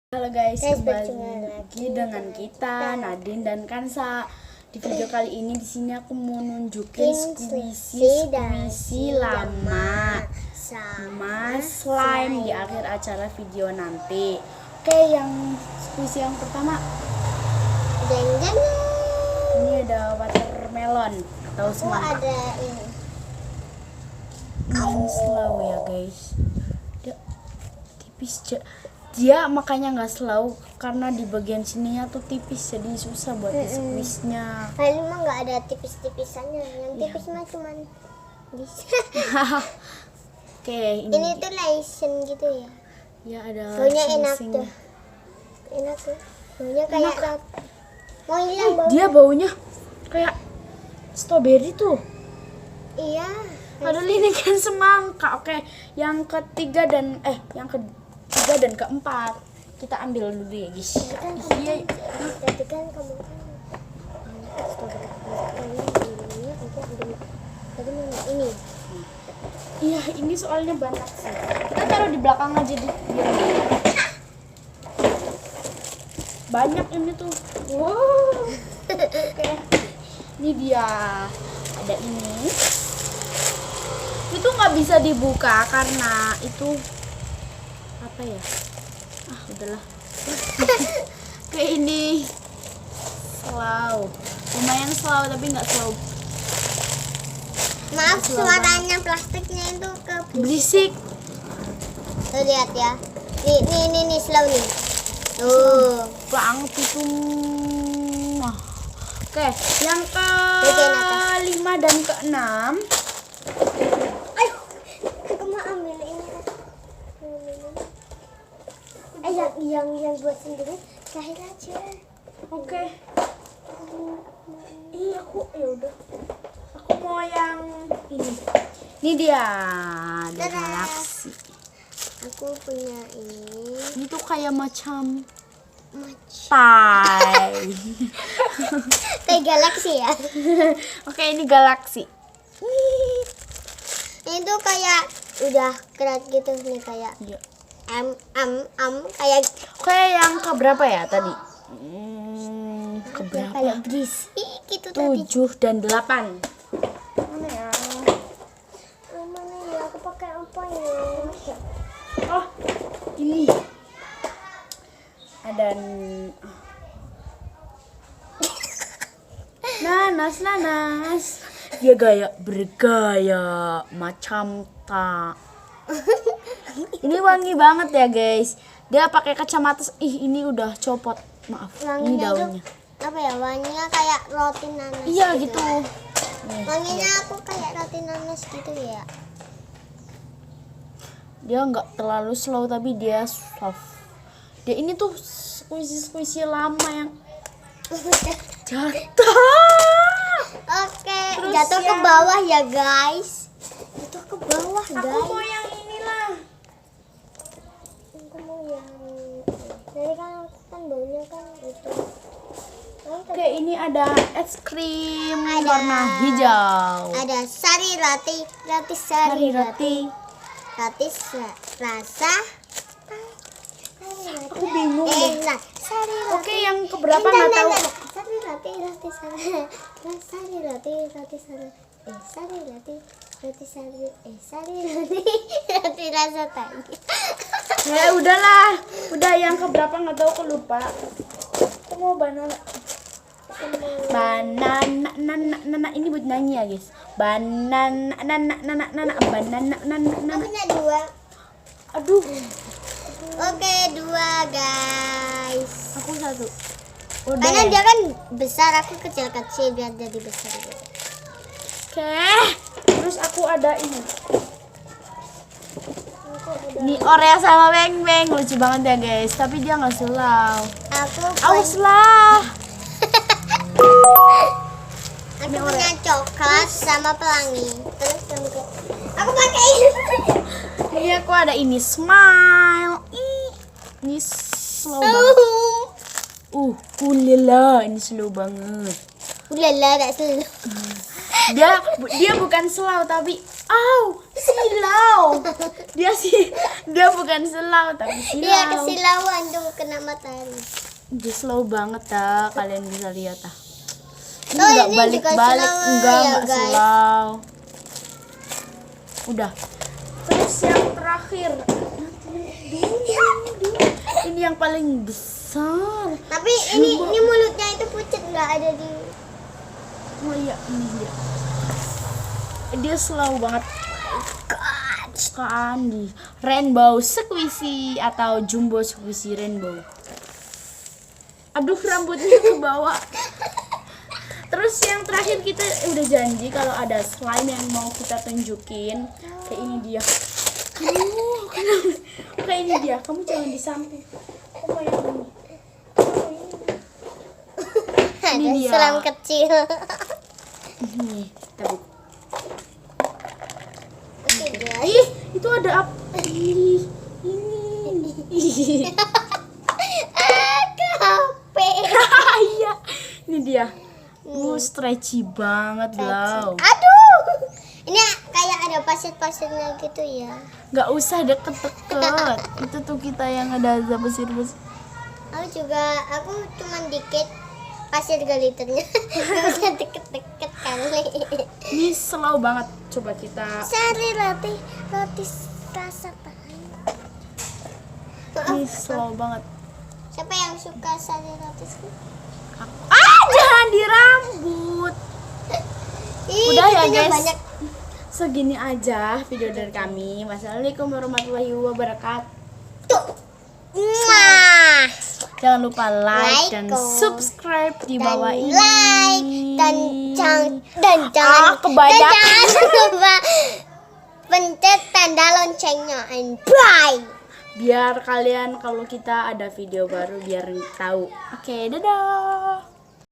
Halo guys, Berjumpa kembali lagi lagi dengan kita Nadine dan Kansa. Di video kali ini di sini aku mau nunjukin squishy lama sama slime di akhir acara video nanti. Oke, yang squishy yang pertama ini ada watermelon atau semangka. ada ini. Main slow ya guys. Dia tipis dia makanya nggak slow karena di bagian sininya tuh tipis jadi susah buat di squeeze-nya. Paling mah nggak ada tipis-tipisannya. Yang tipis mah cuman bisa. Oke, Ini tuh lotion gitu ya. ya ada Baunya enak sing-sing. tuh. Enak tuh. Baunya kayak Enak. mau hilang bau. Dia baunya kayak strawberry tuh. Iya. Padahal ini kan semangka. Oke, yang ketiga dan keempat kita ambil dulu ya guys. Iya. Tadi kan kamu ini. Iya, ini soalnya banyak sih. Kita taruh di belakang aja biar banyak ini tuh. Wow. Oke. Ini dia. Ada ini. Itu nggak bisa dibuka karena itu apa ya? Ah, udahlah. Kayak ini. Slow. Lumayan slow tapi nggak slow. Maaf, suaranya plastiknya itu Berisik. Tuh lihat ya. Nih slow nih. Tuh. Banget itu. Nah. Oke, yang Bagian atas. ke-5 dan ke-6 Ayo, aku mau ambil ini. Yang buat sendiri cair aja. oke. Iya, ya udah. Aku mau yang ini. Ini dia, ada Dadah. galaksi. Aku punya ini Ini tuh kayak macam match. tai. Kayak galaksi ya. Oke, ini galaksi. Ini tuh kayak udah kerat gitu nih kayak Iya. kayak Oke, yang keberapa ya tadi? kayak Keberapa? berisik gitu tadi. 7 dan 8. Mana ya? Mana ya? Aku pakai apa ya? Oh, ini ada nanas. Dia bergaya macam tak. Ini wangi banget ya guys. Dia pakai kacamata. Ini udah copot. Maaf. Ini Wanginya tuh daunnya. apa ya? Wanginya kayak roti nanas. Iya gitu. Nih, Wanginya aku kayak roti nanas gitu ya. dia nggak terlalu slow tapi dia soft. Dia ini tuh squishy lama yang jatuh. Oke, Terus jatuh ke yang- bawah ya guys. Jatuh ke bawah Aku guys. mau yang inilah. Aku mau yang dari kan baunya kan itu. Oke, ini ada es krim Ada. warna hijau. Ada sari roti Sari roti. rasa. Aku bingung deh. Nah, sari roti. Oke, yang keberapa nggak tahu. Sari roti sari. Sari roti sari. Sari roti sari. Sari roti roti rasa tai. Ya udahlah. Udah yang keberapa nggak tahu, aku lupa. Aku mau banana. Banana ini buat nyanyi ya guys. Banana Aku punya dua. Aduh, Oke, dua guys. aku satu. Karena dia kan besar, aku kecil-kecil biar jadi besar gitu. Oke. Terus aku ada ini. Ini Oreo sama Beng Beng lucu banget ya guys. Tapi dia nggak slow. Awas lah. Aku punya coklat sama pelangi. Terus aku pakai ini. Ini aku ada ini smile. Ini slow banget. Ulala, ini slow banget. Ulala, tak selalu. Dia bukan slow tapi Silau. Dia bukan selau tapi silau. Iya, kesilauan tuh kena matahari. Dia slow banget kalian bisa lihat Ini Oh, nggak ini balik-balik, juga slow enggak ya, guys. slow. Udah. Terus yang terakhir. Ini yang paling besar. Tapi ini mulutnya itu pucat, nggak ada di. Oh iya, ini dia slow banget. Kan di rainbow squishy atau jumbo squishy rainbow. Aduh, rambutnya ke bawah. Terus yang terakhir kita udah janji kalau ada slime yang mau kita tunjukin. Kayak ini dia. Kayak ini dia. Kamu jangan di samping. Oh, yang ini. Ada dia. selam kecil. Nih, kita buka. Oke, guys. Ih, itu ada apa? Ih, ini. Kape. Iya, ini dia. Stretchy banget loh. Aduh. Ini kayak ada pasir-pasirnya gitu ya. Nggak usah deket-deket. Itu tuh kita yang ada pasir-pasir. Aku cuman dikit pasir glitternya. Bisa deket-deket kali. Ini slow banget. Coba kita. Sari roti rasa tahan. Ini slow banget. Siapa yang suka sari roti? Jangan di rambut. Udah ya itunya guys. banyak. Segini aja video dari kami. Wassalamualaikum warahmatullahi wabarakatuh. Muah. Jangan lupa like Like, dan comment, subscribe di bawah Dan ini. like dan jangan kebanyakan. dan jangan lupa pencet tanda loncengnya and bye. Biar kalian kalau kita ada video baru biar tahu. Oke, dadah.